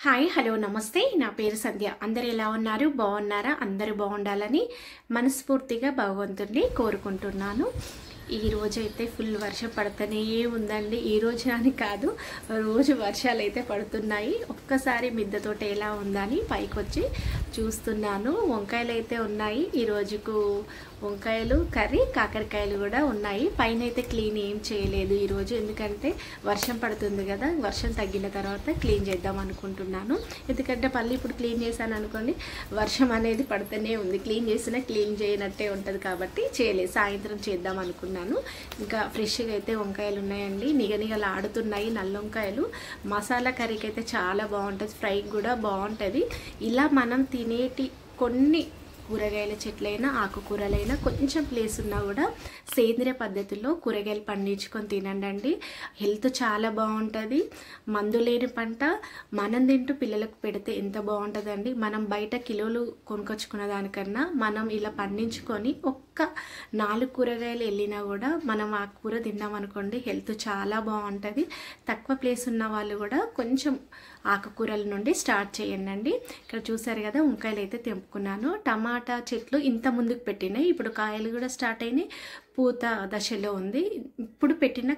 Hi hello నమస్తే నా పేరు సంధ్య. అందరు ఎలా ఉన్నారు? బాగున్నారా? అందరూ బాగుండాలని మనస్ఫూర్తిగా భగవంతుడిని కోరుకుంటున్నాను. ఈ రోజు అయితే ఫుల్ వర్షం పడుతూనే ఉందండి. ఈ రోజు అని కాదు, రోజు వర్షాలు అయితే పడుతున్నాయి. ఒక్కసారి మిద్దె తోట ఎలా ఉందని పైకి వచ్చి చూస్తున్నాను. వంకాయలు అయితే ఉన్నాయి. ఈ రోజుకు వంకాయలు కర్రీ, కాకరకాయలు కూడా ఉన్నాయి. పైన అయితే క్లీన్ ఏం చేయలేదు ఈరోజు, ఎందుకంటే వర్షం పడుతుంది కదా. వర్షం తగ్గిన తర్వాత క్లీన్ చేద్దాం అనుకుంటున్నాను. ఎందుకంటే మళ్ళీ ఇప్పుడు క్లీన్ చేశాను అనుకోండి, వర్షం అనేది పడుతూనే ఉంది. క్లీన్ చేసినా క్లీన్ చేయనట్టే ఉంటుంది కాబట్టి చేయలేదు. సాయంత్రం చేద్దాం అనుకున్నాను. ఇంకా ఫ్రెష్గా అయితే వంకాయలు ఉన్నాయండి, నిగనిగలు ఆడుతున్నాయి. నల్ల వంకాయలు మసాలా కర్రీకి అయితే చాలా బాగుంటుంది, ఫ్రైకి కూడా బాగుంటుంది. ఇలా మనం తినేటి కొన్ని కూరగాయల చెట్లైనా ఆకుకూరలైనా కొంచెం ప్లేస్ ఉన్నా కూడా సేంద్రియ పద్ధతిలో కూరగాయలు పండించుకొని తినండి. హెల్త్ చాలా బాగుంటుంది. మందు లేని పంట మనం తింటూ పిల్లలకు పెడితే ఎంత బాగుంటుందండి. మనం బయట కిలోలు కొనుకొచ్చుకున్న దానికన్నా మనం ఇలా పండించుకొని ఒక్క 4 కూరగాయలు వెళ్ళినా కూడా మనం ఆ కూర తిన్నాం అనుకోండి, హెల్త్ చాలా బాగుంటుంది. తక్కువ ప్లేస్ ఉన్న వాళ్ళు కూడా కొంచెం ఆకుకూరల నుండి స్టార్ట్ చేయండి. ఇక్కడ చూసారు కదా, వంకాయలు అయితే తెంపుకున్నాను. టమాటా చెట్లు ఇంత ముందుకు పెట్టినాయి, ఇప్పుడు కాయలు కూడా స్టార్ట్ అయినాయి. పూత దశలో ఉంది. ఇప్పుడు పెట్టిన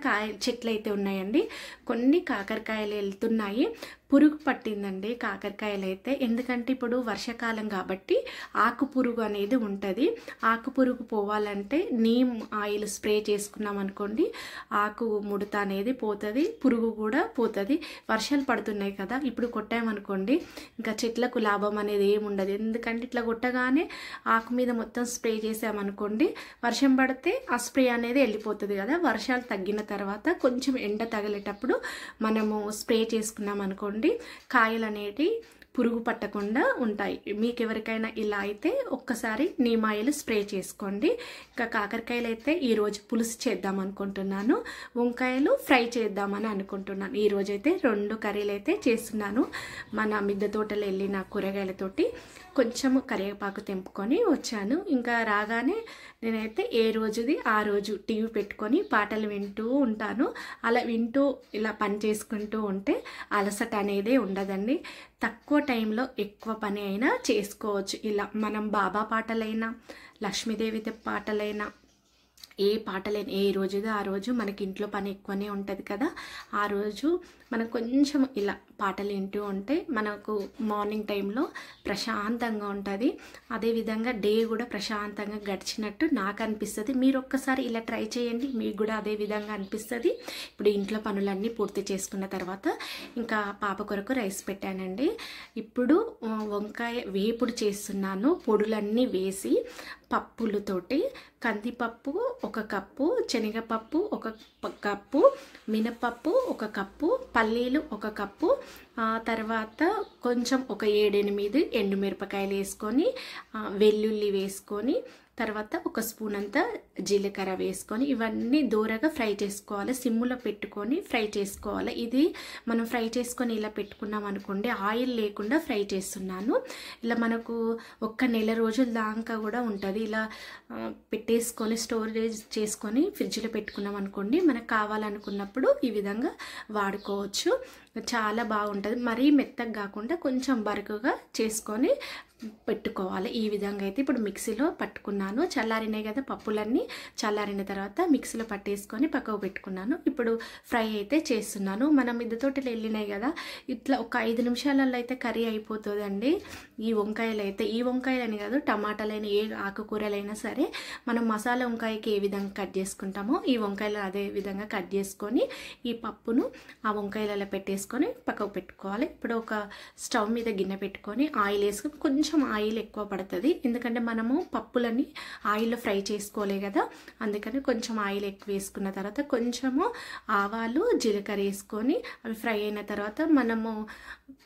చెట్లు అయితే ఉన్నాయండి. కొన్ని కాకరకాయలు వెళ్తున్నాయి. పురుగు పట్టిందండి కాకరకాయలు అయితే, ఎందుకంటే ఇప్పుడు వర్షాకాలం కాబట్టి ఆకు పురుగు అనేది ఉంటుంది. ఆకు పురుగు పోవాలంటే నీమ్ ఆయిల్ స్ప్రే చేసుకున్నాం అనుకోండి, ఆకు ముడత అనేది పోతుంది, పురుగు కూడా పోతుంది. వర్షాలు పడుతున్నాయి కదా, ఇప్పుడు కొట్టామనుకోండి ఇంకా చెట్లకు లాభం అనేది ఏమి ఉండదు. ఎందుకంటే ఇట్లా కొట్టగానే ఆకు మీద మొత్తం స్ప్రే చేసామనుకోండి, వర్షం పడితే ఆ స్ప్రే అనేది వెళ్ళిపోతుంది కదా. వర్షాలు తగ్గిన తర్వాత కొంచెం ఎండ తగిలేటప్పుడు మనము స్ప్రే చేసుకున్నాం అనుకోండి, కాయలు అనేటివి పురుగు పట్టకుండా ఉంటాయి. మీకు ఎవరికైనా ఇలా అయితే ఒక్కసారి నీమ్ ఆయిల్ స్ప్రే చేసుకోండి. ఇంకా కాకరకాయలు అయితే ఈరోజు పులుసు చేద్దాం అనుకుంటున్నాను, వంకాయలు ఫ్రై చేద్దామని అనుకుంటున్నాను. ఈరోజు అయితే 2 కర్రీలు అయితే చేస్తున్నాను. మన మిద్దె తోటలో వెళ్ళిన కూరగాయలతోటి కొంచెము కరివేపాకు తెంపుకొని వచ్చాను. ఇంకా రాగానే నేనైతే ఏ రోజుది ఆ రోజు టీవీ పెట్టుకొని పాటలు వింటూ ఉంటాను. అలా వింటూ ఇలా పని చేసుకుంటూ ఉంటే అలసట అనేది ఉండదండి. తక్కువ టైంలో ఎక్కువ పని అయినా చేసుకోవచ్చు. ఇలా మనం బాబా పాటలైనా, లక్ష్మీదేవి పాటలైనా, ఏ పాటలైనా ఏ రోజుదో ఆ రోజు మనకి ఇంట్లో పని ఎక్కువనే ఉంటుంది కదా. ఆ రోజు మనం కొంచెం ఇలా పాటలు వింటూ ఉంటే మనకు మార్నింగ్ టైంలో ప్రశాంతంగా ఉంటుంది. అదేవిధంగా డే కూడా ప్రశాంతంగా గడిచినట్టు నాకు అనిపిస్తుంది. మీరు ఒక్కసారి ఇలా ట్రై చేయండి, మీకు కూడా అదే విధంగా అనిపిస్తుంది. ఇప్పుడు ఇంట్లో పనులన్నీ పూర్తి చేసుకున్న తర్వాత ఇంకా పాప కొరకు రైస్ పెట్టానండి. ఇప్పుడు వంకాయ వేపుడు చేస్తున్నాను. పొడులన్నీ వేసి పప్పులతోటి కందిపప్పు 1 కప్పు, శనగపప్పు 1 కప్పు, మినపప్పు 1 కప్పు, పల్లీలు 1 కప్పు, తర్వాత కొంచెం ఒక 7-8 ఎండుమిరపకాయలు వేసుకొని, వెల్లుల్లి వేసుకొని, తర్వాత 1 స్పూన్ అంతా జీలకర్ర వేసుకొని ఇవన్నీ దూరగా ఫ్రై చేసుకోవాలి. సిమ్ములో పెట్టుకొని ఫ్రై చేసుకోవాలి. ఇది మనం ఫ్రై చేసుకొని ఇలా పెట్టుకున్నాం అనుకోండి, ఆయిల్ లేకుండా ఫ్రై చేస్తున్నాను. ఇలా మనకు 1 నెల రోజుల దాకా కూడా ఉంటుంది. ఇలా పెట్టేసుకొని స్టోరేజ్ చేసుకొని ఫ్రిడ్జ్లో పెట్టుకున్నాం అనుకోండి, మనకు కావాలనుకున్నప్పుడు ఈ విధంగా వాడుకోవచ్చు. చాలా బాగుంటుంది. మరీ మెత్తగా కాకుండా కొంచెం బరుకుగా చేసుకొని పెట్టుకోవాలి. ఈ విధంగా అయితే ఇప్పుడు మిక్సీలో పట్టుకున్నాను. చల్లారినాయి కదా పప్పులన్నీ, చల్లారిన తర్వాత మిక్సీలో పట్టేసుకొని పక్కకు పెట్టుకున్నాను. ఇప్పుడు ఫ్రై అయితే చేస్తున్నాను. మనం మిద్దె తోటలు వెళ్ళినాయి కదా, ఇట్లా ఒక 5 నిమిషాలలో అయితే కర్రీ అయిపోతుందండి. ఈ వంకాయలు అయితే, ఈ వంకాయలని కాదు టమాటాలైనా ఏ ఆకుకూరలైనా సరే మనం మసాలా వంకాయకి ఏ విధంగా కట్ చేసుకుంటామో ఈ వంకాయలు అదే విధంగా కట్ చేసుకొని ఈ పప్పును ఆ వంకాయలలో పెట్టేసుకొని పక్కకు పెట్టుకోవాలి. ఇప్పుడు ఒక స్టవ్ మీద గిన్నె పెట్టుకొని ఆయిల్ వేసుకొని, కొంచెం ఆయిల్ ఎక్కువ పడుతుంది ఎందుకంటే మనము పప్పులని ఆయిల్లో ఫ్రై చేసుకోలే కదా, అందుకని కొంచెం ఆయిల్ ఎక్కువ వేసుకున్న తర్వాత కొంచెము ఆవాలు, జీలకర్ర వేసుకొని అవి ఫ్రై అయిన తర్వాత మనము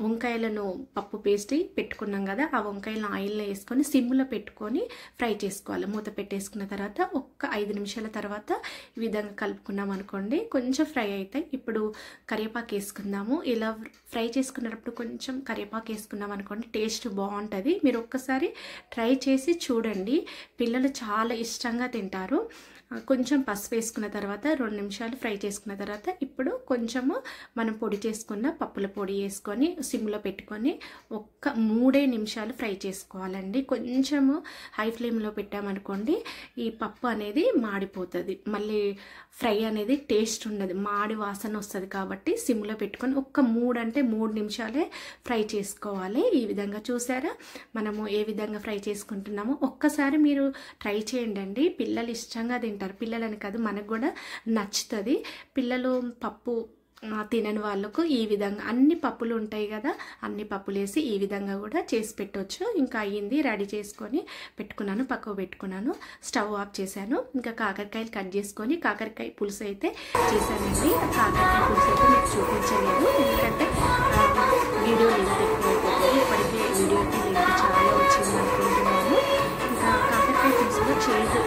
వంకాయలను పప్పు పేస్ట్ పెట్టుకున్నాం కదా, ఆ వంకాయలను ఆయిల్లో వేసుకొని సిమ్లో పెట్టుకొని ఫ్రై చేసుకోవాలి. మూత పెట్టేసుకున్న తర్వాత ఒక 5 నిమిషాల తర్వాత ఈ విధంగా కలుపుకున్నాం అనుకోండి, కొంచెం ఫ్రై అవుతాయి. ఇప్పుడు కరివేపాకు వేసుకుందాము. ఇలా ఫ్రై చేసుకున్నప్పుడు కొంచెం కరివేపాకు వేసుకున్నాం అనుకోండి, టేస్ట్ బాగుంటుంది. మీరు ఒక్కసారి ట్రై చేసి చూడండి, పిల్లలు చాలా ఇష్టంగా తింటారు. కొంచెం పసుపు వేసుకున్న తర్వాత 2 నిమిషాలు ఫ్రై చేసుకున్న తర్వాత ఇప్పుడు కొంచెము మనం పొడి చేసుకున్న పప్పుల పొడి వేసుకొని సిమ్లో పెట్టుకొని ఒక్క 3 నిమిషాలు ఫ్రై చేసుకోవాలండి. కొంచెము హై ఫ్లేమ్లో పెట్టామనుకోండి ఈ పప్పు అనేది మాడిపోతుంది, మళ్ళీ ఫ్రై అనేది టేస్ట్ ఉండదు, మాడి వాసన వస్తుంది. కాబట్టి సిమ్లో పెట్టుకొని ఒక్క 3 నిమిషాలే ఫ్రై చేసుకోవాలి. ఈ విధంగా చూసారా మనము ఏ విధంగా ఫ్రై చేసుకుంటున్నామో ఒక్కసారి మీరు ట్రై చేయండి. పిల్లలు ఇష్టంగా తింటారు, పిల్లలని కాదు మనకు కూడా నచ్చుతుంది. పిల్లలు పప్పు తినని వాళ్ళకు ఈ విధంగా అన్ని పప్పులు ఉంటాయి కదా, అన్ని పప్పులు వేసి ఈ విధంగా కూడా చేసి పెట్టవచ్చు. ఇంకా అయ్యింది, రెడీ చేసుకొని పెట్టుకున్నాను, పక్కకు పెట్టుకున్నాను, స్టవ్ ఆఫ్ చేశాను. ఇంకా కాకరకాయలు కట్ చేసుకొని కాకరకాయ పులుసు అయితే చేశానండి. కాకరకాయ పులుసు అయితే మీకు చూపించలేదు ఎందుకంటే వీడియో లెంత్ ఎక్కువైపోతుంది. ఇప్పటికే వీడియోకి లెంత్ చాలా వచ్చింది అనుకుంటున్నాను. ఇంకా కాకరకాయ పులుసులో చేదు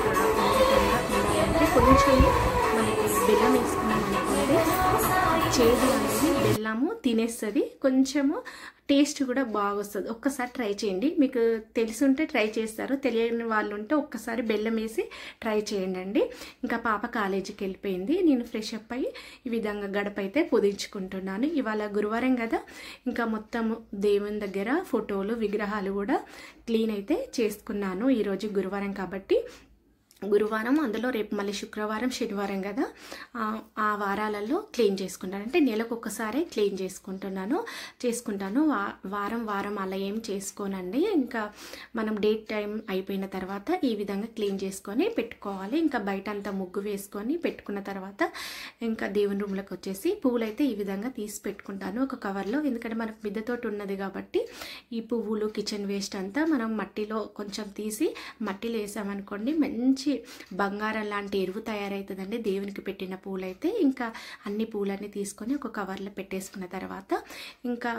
ఉన్నాయంటే కొంచెం మనకి బెల్లం వేసుకున్నాం అనుకోండి, చేదు అనేది బెల్లము తినేస్తుంది, కొంచెము టేస్ట్ కూడా బాగొస్తుంది. ఒక్కసారి ట్రై చేయండి, మీకు తెలిసుంటే ట్రై చేస్తారు, తెలియని వాళ్ళు ఉంటే ఒక్కసారి బెల్లం వేసి ట్రై చేయండి. ఇంకా పాప కాలేజీకి వెళ్ళిపోయింది, నేను ఫ్రెష్ అప్ అయ్యి ఈ విధంగా గడప అయితే పుదించుకుంటున్నాను. ఇవాళ గురువారం కదా, ఇంకా మొత్తం దేవుని దగ్గర ఫోటోలు విగ్రహాలు కూడా క్లీన్ అయితే చేసుకున్నాను. ఈరోజు గురువారం కాబట్టి గురువారం, అందులో రేపు మళ్ళీ శుక్రవారం శనివారం కదా, ఆ వారాలలో క్లీన్ చేసుకుంటాను. అంటే నెలకు ఒక్కసారి క్లీన్ చేసుకుంటాను. వారం అలా ఏం చేసుకోనండి. ఇంకా మనం డేట్ టైం అయిపోయిన తర్వాత ఈ విధంగా క్లీన్ చేసుకొని పెట్టుకోవాలి. ఇంకా బయట అంతా ముగ్గు వేసుకొని పెట్టుకున్న తర్వాత ఇంకా దేవుని రూమ్లోకి వచ్చేసి పువ్వులు అయితే ఈ విధంగా తీసి పెట్టుకుంటాను ఒక కవర్లో. ఎందుకంటే మనకు మిద్దెతోటి ఉన్నది కాబట్టి ఈ పువ్వులు కిచెన్ వేస్ట్ అంతా మనం మట్టిలో కొంచెం తీసి మట్టిలో వేసామనుకోండి మంచి బంగారం లాంటి ఎరువు తయారవుతుందండి దేవునికి పెట్టిన పూలైతే. ఇంకా అన్ని పూలన్నీ తీసుకొని ఒక కవర్లో పెట్టేసుకున్న తర్వాత ఇంకా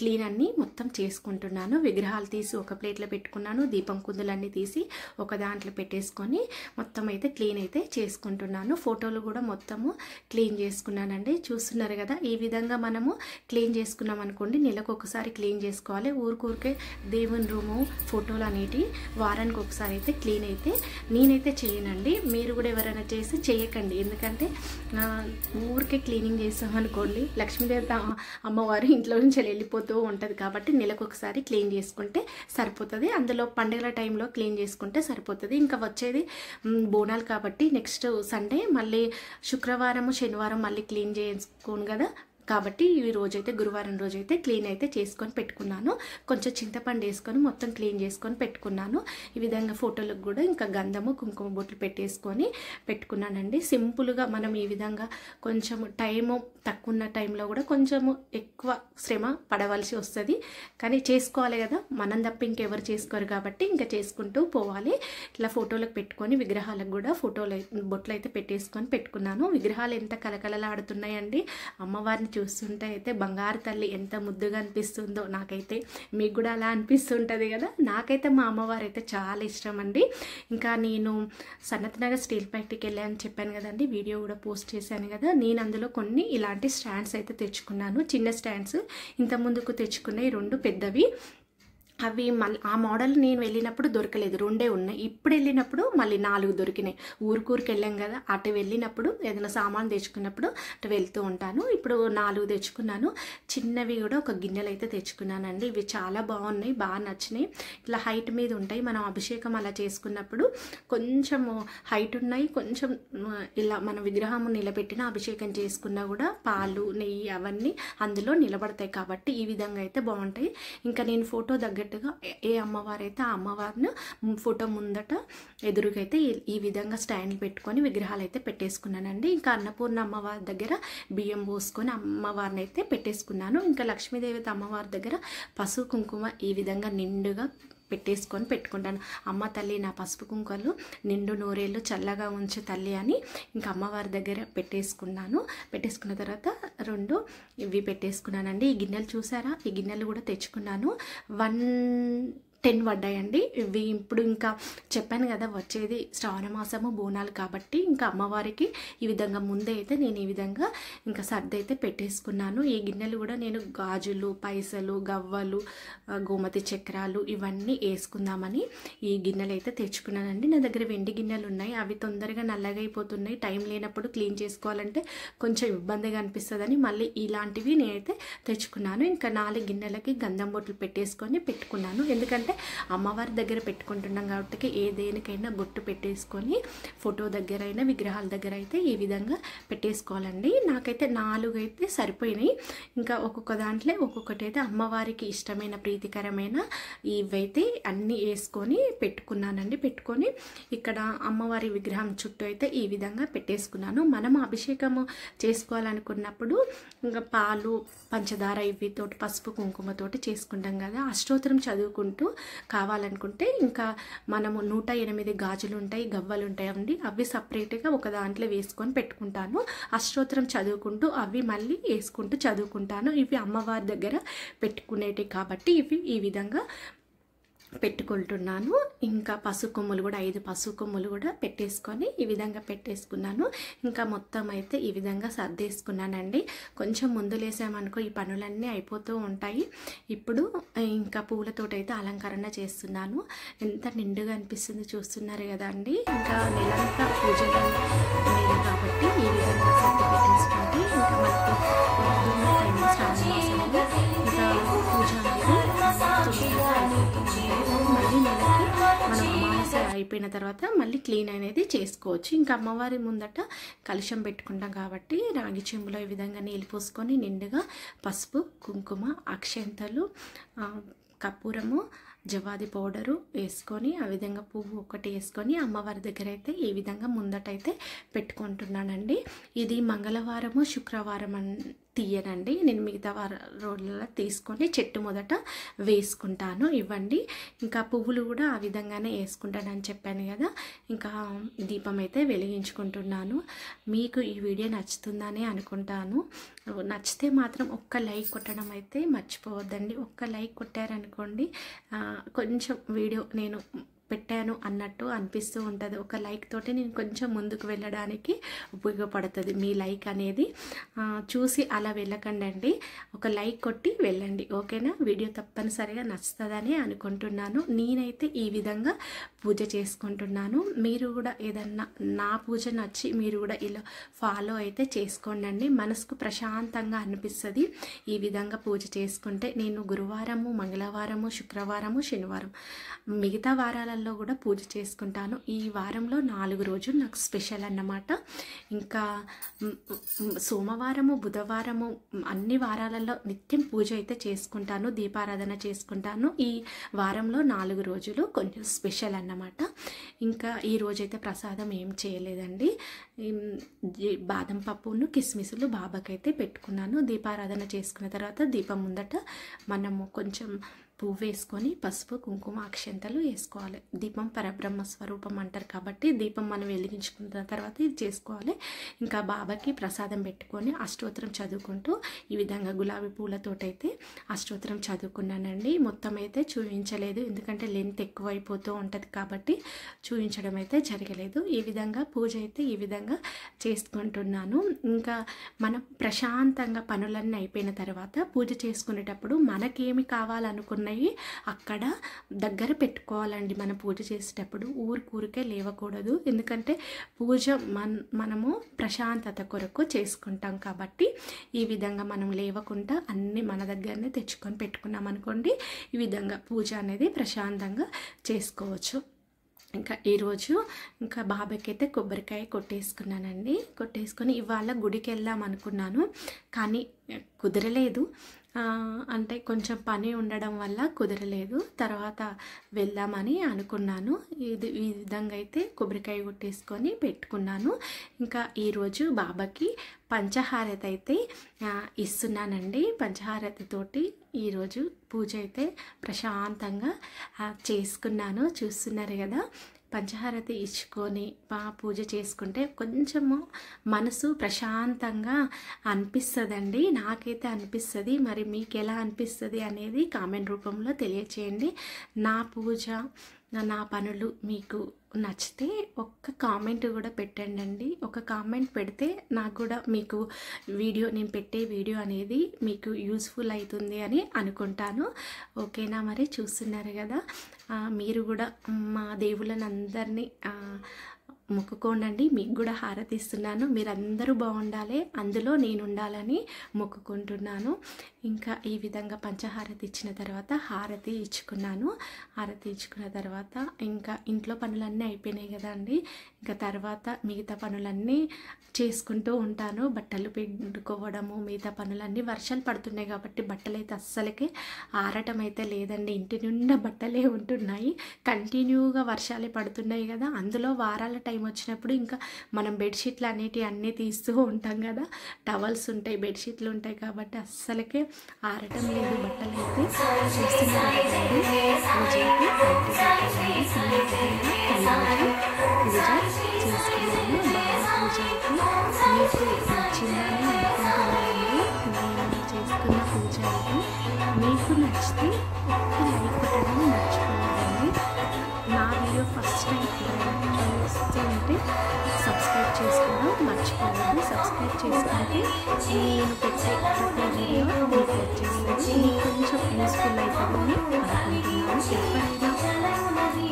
క్లీన్ అన్నీ మొత్తం చేసుకుంటున్నాను. విగ్రహాలు తీసి ఒక ప్లేట్లో పెట్టుకున్నాను, దీపం కుందులన్నీ తీసి ఒక దాంట్లో పెట్టేసుకొని మొత్తం అయితే క్లీన్ అయితే చేసుకుంటున్నాను. ఫోటోలు కూడా మొత్తము క్లీన్ చేసుకున్నానండి. చూస్తున్నారు కదా, ఈ విధంగా మనము క్లీన్ చేసుకున్నాం అనుకోండి, నెలకు ఒకసారి క్లీన్ చేసుకోవాలి. ఊరికే దేవుని రూము ఫోటోలు అనేటి వారానికి ఒకసారి అయితే క్లీన్ అయితే నేనైతే చేయనండి. మీరు కూడా ఎవరైనా చేసి చేయకండి. ఎందుకంటే ఊరికే క్లీనింగ్ చేసామనుకోండి లక్ష్మీదేవత అమ్మవారు ఇంట్లో నుంచి వెళ్ళిపోతూ ఉంటుంది. కాబట్టి నెలకు ఒకసారి క్లీన్ చేసుకుంటే సరిపోతుంది. అందులో పండుగల టైంలో క్లీన్ చేసుకుంటే సరిపోతుంది. ఇంకా వచ్చేది బోనాలు కాబట్టి నెక్స్ట్ సండే మళ్ళీ శుక్రవారం శనివారం మళ్ళీ క్లీన్ చేసుకోను కదా, కాబట్టి ఈ రోజైతే గురువారం రోజైతే క్లీన్ అయితే చేసుకొని పెట్టుకున్నాను. కొంచెం చింతపండు వేసుకొని మొత్తం క్లీన్ చేసుకొని పెట్టుకున్నాను. ఈ విధంగా ఫోటోలకు కూడా ఇంకా గంధము కుంకుమ బొట్లు పెట్టేసుకొని పెట్టుకున్నానండి. సింపుల్గా మనం ఈ విధంగా కొంచెం టైము తక్కువ ఉన్న టైంలో కూడా కొంచెము ఎక్కువ శ్రమ పడవలసి వస్తుంది, కానీ చేసుకోవాలి కదా, మనం తప్ప ఇంకెవరు చేసుకోరు కాబట్టి ఇంకా చేసుకుంటూ పోవాలి. ఇట్లా ఫోటోలకు పెట్టుకొని విగ్రహాలకు కూడా ఫోటోలు బొట్లు అయితే పెట్టేసుకొని పెట్టుకున్నాను. విగ్రహాలు ఎంత కలకలలాడుతున్నాయండి. అమ్మవారిని చూస్తుంటే అయితే బంగారు తల్లి ఎంత ముద్దుగా అనిపిస్తుందో నాకైతే. మీకు కూడా అలా అనిపిస్తుంటుంది కదా. నాకైతే మా అమ్మవారు అయితే చాలా ఇష్టం అండి. ఇంకా నేను సనత్ నగర్ స్టీల్ ఫ్యాక్టరీకి వెళ్ళాను చెప్పాను కదండి, వీడియో కూడా పోస్ట్ చేశాను కదా. నేను అందులో కొన్ని ఇలాంటి స్టాండ్స్ అయితే తెచ్చుకున్నాను. చిన్న స్టాండ్స్ ఇంత ముందుకు తెచ్చుకున్నాయి, 2 పెద్దవి. అవి మళ్ళీ ఆ మోడల్ నేను వెళ్ళినప్పుడు దొరకలేదు, 2 ఉన్నాయి. ఇప్పుడు వెళ్ళినప్పుడు మళ్ళీ 4 దొరికినాయి. ఊరికి వెళ్ళాం కదా, అటు వెళ్ళినప్పుడు ఏదైనా సామాన్ తెచ్చుకున్నప్పుడు అటు వెళ్తూ ఉంటాను. ఇప్పుడు 4 తెచ్చుకున్నాను. చిన్నవి కూడా ఒక గిన్నెలు అయితే తెచ్చుకున్నానండి. ఇవి చాలా బాగున్నాయి, బాగా నచ్చినాయి. ఇట్లా హైట్ మీద ఉంటాయి. మనం అభిషేకం అలా చేసుకున్నప్పుడు కొంచెం హైట్ ఉన్నాయి. కొంచెం ఇలా మన విగ్రహం నిలబెట్టిన అభిషేకం చేసుకున్నా కూడా పాలు నెయ్యి అవన్నీ అందులో నిలబడతాయి. కాబట్టి ఈ విధంగా అయితే బాగుంటాయి. ఇంకా నేను ఫోటో దగ్గర ఏ అమ్మవారైతే ఆ అమ్మవారిని ఫోటో ముందట ఎదురుగైతే ఈ విధంగా స్టాండ్ పెట్టుకొని విగ్రహాలు అయితే పెట్టేసుకున్నానండి. ఇంకా అన్నపూర్ణ అమ్మవారి దగ్గర బియ్యం పోసుకొని అమ్మవారిని అయితే పెట్టేసుకున్నాను. ఇంకా లక్ష్మీదేవత అమ్మవారి దగ్గర పసుపు కుంకుమ ఈ విధంగా నిండుగా పెట్టేసుకొని పెట్టుకుంటాను. అమ్మ తల్లి నా పసుపు కుంకుమలు నిండు నూరేళ్ళు చల్లగా ఉంచు తల్లి అని ఇంకా అమ్మవారి దగ్గర పెట్టేసుకున్న తర్వాత 2 ఇవి పెట్టేసుకున్నానండి. ఈ గిన్నెలు చూసారా, ఈ గిన్నెలు కూడా తెచ్చుకున్నాను. 1 10 పడ్డాయండి. ఇవి ఇప్పుడు ఇంకా చెప్పాను కదా, వచ్చేది శ్రావణ మాసము బోనాలు కాబట్టి ఇంకా అమ్మవారికి ఈ విధంగా ముందే అయితే నేను ఈ విధంగా ఇంకా సర్ది అయితే పెట్టేసుకున్నాను. ఈ గిన్నెలు కూడా నేను గాజులు, పైసలు, గవ్వలు, గోమతి చక్రాలు ఇవన్నీ వేసుకుందామని ఈ గిన్నెలు అయితే తెచ్చుకున్నానండి. నా దగ్గర వెండి గిన్నెలు ఉన్నాయి, అవి తొందరగా నల్లగైపోతున్నాయి. టైం లేనప్పుడు క్లీన్ చేసుకోవాలంటే కొంచెం ఇబ్బందిగా అనిపిస్తుందని మళ్ళీ ఇలాంటివి నేనైతే తెచ్చుకున్నాను. ఇంకా 4 గిన్నెలకి గంధం బొట్లు పెట్టేసుకొని పెట్టుకున్నాను. ఎందుకంటే అమ్మవారి దగ్గర పెట్టుకుంటున్నాం కాబట్టి ఏ దేనికైనా బొట్టు పెట్టేసుకొని ఫోటో దగ్గర అయినా విగ్రహాల దగ్గర అయితే ఈ విధంగా పెట్టేసుకోవాలండి. నాకైతే 4 అయితే సరిపోయినాయి. ఇంకా ఒక్కొక్క దాంట్లో ఒక్కొక్కటి అయితే అమ్మవారికి ఇష్టమైన ప్రీతికరమైన ఇవైతే అన్నీ వేసుకొని పెట్టుకున్నానండి. పెట్టుకొని ఇక్కడ అమ్మవారి విగ్రహం చుట్టూ అయితే ఈ విధంగా పెట్టేసుకున్నాను. మనం అభిషేకము చేసుకోవాలనుకున్నప్పుడు ఇంకా పాలు, పంచదార ఇవితోటి పసుపు కుంకుమతోటి చేసుకుంటాం కదా. అష్టోత్తరం చదువుకుంటూ కావాలనుకుంటే ఇంకా మనము 108 గాజులు ఉంటాయి, గవ్వలు ఉంటాయండి, అవి సపరేట్గా ఒక దాంట్లో వేసుకొని పెట్టుకుంటాను. అష్టోత్తరం చదువుకుంటూ అవి మళ్ళీ వేసుకుంటూ చదువుకుంటాను. ఇవి అమ్మవారి దగ్గర పెట్టుకునేటివి కాబట్టి ఇవి ఈ విధంగా పెట్టుకుంటున్నాను. ఇంకా పసుపు కొమ్ములు కూడా 5 పసుపు కొమ్ములు కూడా పెట్టేసుకొని ఈ విధంగా పెట్టేసుకున్నాను. ఇంకా మొత్తం అయితే ఈ విధంగా సర్దేసుకున్నానండి. కొంచెం ముందు లేసామనుకో ఈ పనులన్నీ అయిపోతూ ఉంటాయి. ఇప్పుడు ఇంకా పూలతోటైతే అలంకరణ చేస్తున్నాను. ఎంత నిండుగా అనిపిస్తుంది చూస్తున్నారు కదా అండి. ఇంకా నెలంతా పూజలు నెల కాబట్టి ఈ విధంగా సర్ది పెట్టేసుకుంటే ఇంకా మనకు శ్రావణ మాసంలో ఇంకా పూజ మళ్ళీ నెలకి మనం అమావాస్య అయిపోయిన తర్వాత మళ్ళీ క్లీన్ అనేది చేసుకోవచ్చు. ఇంకా అమ్మవారి ముందట కలశం పెట్టుకుంటాం కాబట్టి రాగి చెంబులో ఈ విధంగా నీళ్ళు పోసుకొని నిండుగా పసుపు, కుంకుమ, అక్షంతలు, కర్పూరము, జవాది పౌడరు వేసుకొని ఆ విధంగా పువ్వు ఒకటి వేసుకొని అమ్మవారి దగ్గర అయితే ఈ విధంగా ముందటైతే పెట్టుకుంటున్నానండి. ఇది మంగళవారము, శుక్రవారం తీయనండి. నేను మిగతా రోజులలో తీసుకొని చెట్టు మొదట వేసుకుంటాను. ఇవ్వండి. ఇంకా పువ్వులు కూడా ఆ విధంగానే వేసుకుంటానని చెప్పాను కదా. ఇంకా దీపం అయితే వెలిగించుకుంటున్నాను. మీకు ఈ వీడియో నచ్చుతుందని అనుకుంటాను. నచ్చితే మాత్రం ఒక్క లైక్ కొట్టడం అయితే మర్చిపోవద్దండి. ఒక్క లైక్ కొట్టారనుకోండి కొంచెం వీడియో నేను పెట్టాను అన్నట్టు అనిపిస్తూ ఉంటుంది. ఒక లైక్ తోటి నేను కొంచెం ముందుకు వెళ్ళడానికి ఉపయోగపడుతుంది. మీ లైక్ అనేది చూసి అలా వెళ్ళకండి అండి, ఒక లైక్ కొట్టి వెళ్ళండి. ఓకేనా? వీడియో తప్పనిసరిగా నచ్చుతుందని అనుకుంటున్నాను. నేనైతే ఈ విధంగా పూజ చేసుకుంటున్నాను. మీరు కూడా ఏదన్నా నా పూజ నచ్చి మీరు కూడా ఇలా ఫాలో అయితే చేసుకోండి. మనసుకు ప్రశాంతంగా అనిపిస్తుంది ఈ విధంగా పూజ చేసుకుంటే. నేను గురువారము, మంగళవారము, శుక్రవారము, శనివారం మిగతా వారాలలో కూడా పూజ చేసుకుంటాను. ఈ వారంలో 4 రోజులు నాకు స్పెషల్ అన్నమాట. ఇంకా సోమవారము, బుధవారము అన్ని వారాలలో నిత్యం పూజ అయితే చేసుకుంటాను, దీపారాధన చేసుకుంటాను. ఈ వారంలో 4 రోజులు కొంచెం స్పెషల్ అన్నమాట. ఇంకా ఈ రోజైతే ప్రసాదం ఏం చేయలేదండి. బాదం పప్పును కిస్మిసులు బాబాకైతే పెట్టుకున్నాను. దీపారాధన చేసుకున్న తర్వాత దీపం ముందట మనము కొంచెం పువ్వు వేసుకొని పసుపు, కుంకుమ, అక్షంతలు వేసుకోవాలి. దీపం పరబ్రహ్మ స్వరూపం అంటారు కాబట్టి దీపం మనం వెలిగించుకున్న తర్వాత ఇది చేసుకోవాలి. ఇంకా బాబాకి ప్రసాదం పెట్టుకొని అష్టోత్తరం చదువుకుంటూ ఈ విధంగా గులాబీ పూలతోటైతే అష్టోత్తరం చదువుకున్నానండి. మొత్తం అయితే చూపించలేదు, ఎందుకంటే లెంత్ ఎక్కువైపోతూ ఉంటుంది కాబట్టి చూపించడం అయితే జరగలేదు. ఈ విధంగా పూజ అయితే ఈ విధంగా చేసుకుంటున్నాను. ఇంకా మనం ప్రశాంతంగా పనులన్నీ అయిపోయిన తర్వాత పూజ చేసుకునేటప్పుడు మనకేమి కావాలనుకున్న అక్కడ దగ్గర పెట్టుకోవాలండి. మనం పూజ చేసేటప్పుడు ఊరికే లేవకూడదు. ఎందుకంటే పూజ మనము ప్రశాంతత కొరకు చేసుకుంటాం కాబట్టి ఈ విధంగా మనం లేవకుండా అన్నీ మన దగ్గరనే తెచ్చుకొని పెట్టుకున్నాం అనుకోండి, ఈ విధంగా పూజ అనేది ప్రశాంతంగా చేసుకోవచ్చు. ఇంకా ఈరోజు ఇంకా బాబాకి అయితే కొబ్బరికాయ కొట్టేసుకున్నానండి. కొట్టేసుకొని ఇవాళ గుడికి వెళ్దాం అనుకున్నాను, కానీ కుదరలేదు. అంటే కొంచెం పని ఉండడం వల్ల కుదరలేదు. తర్వాత వెళ్దామని అనుకున్నాను. ఈ విధంగా అయితే కొబ్బరికాయ కొట్టేసుకొని పెట్టుకున్నాను. ఇంకా ఈరోజు బాబాకి పంచహారతి అయితే ఇస్తున్నానండి. పంచహారతితోటి ఈరోజు పూజ అయితే ప్రశాంతంగా చేసుకున్నాను. చూస్తున్నారు కదా. పంచహారతి ఇచ్చుకొని పూజ చేసుకుంటే కొంచెము మనసు ప్రశాంతంగా అనిపిస్తుందండి. నాకైతే అనిపిస్తుంది. మరి మీకు ఎలా అనిపిస్తుంది అనేది కామెంట్ రూపంలో తెలియచేయండి. నా పూజ నా పనులు మీకు నచ్చితే ఒక్క కామెంట్ కూడా పెట్టండి. ఒక కామెంట్ పెడితే నాకు కూడా మీకు నేను పెట్టే వీడియో అనేది మీకు యూస్ఫుల్ అవుతుంది అని అనుకుంటాను. ఓకేనా? మరి చూస్తున్నారు కదా, మీరు కూడా మా దేవుళ్ళని అందరినీ మొక్కుకోండి. మీకు కూడా హారతి ఇస్తున్నాను. మీరందరూ బాగుండాలి, అందులో నేను ఉండాలని మొక్కుకుంటున్నాను. ఇంకా ఈ విధంగా పంచహారతి ఇచ్చిన తర్వాత హారతి ఇచ్చుకున్నాను. హారతి ఇచ్చుకున్న తర్వాత ఇంకా ఇంట్లో పనులన్నీ అయిపోయినాయి కదండి. ఇంకా తర్వాత మిగతా పనులన్నీ చేసుకుంటూ ఉంటాను. బట్టలు పిండుకోవడము, మిగతా పనులన్నీ. వర్షాలు పడుతున్నాయి కాబట్టి బట్టలు అయితే అస్సలకే ఆరటం అయితే లేదండి. ఇంటి నిండా బట్టలే ఉంటున్నాయి. కంటిన్యూగా వర్షాలే పడుతున్నాయి కదా, అందులో వారాల టైం వచ్చినప్పుడు ఇంకా మనం బెడ్షీట్లు అనేటివి అన్నీ తీస్తూ ఉంటాం కదా, టవల్స్ ఉంటాయి, బెడ్షీట్లు ఉంటాయి కాబట్టి అస్సలకే ఆరటం లేదు బట్టలు అయితే. చూస్తున్నారు కదండి, పూజ అయితే పూజ చేసుకున్నాను. బాగా పూజ అయితే మీకు నచ్చిందని అనుకుంటున్నానండి. నేను చేసుకున్న పూజ అయితే మీకు నచ్చితే ఒక్క లైక్ కొట్టడం మర్చిపోవద్దండి. నా వీడియో ఫస్ట్ టైం చూస్తూ ఉంటే సబ్స్క్రైబ్ చేసుకోవడం మర్చిపోవద్దు. సబ్స్క్రైబ్ చేసుకుంటే నేను పెట్టే ప్రతి వీడియో మీకు వచ్చేస్తుంది. మీకు కొంచెం యూస్ఫుల్ అవుతుందని అనుకుంటున్నాను.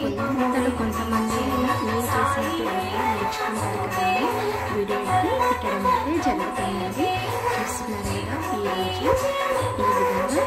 ఎవరైనా కొంతమంది అయినా నేను చేసినట్టు నేర్చుకుంటారు కదండి. వీడియో అయితే పెట్టడం అయితే జరుగుతుందండి. చూస్తున్నారు కదా, ఈరోజు ఈ విధంగా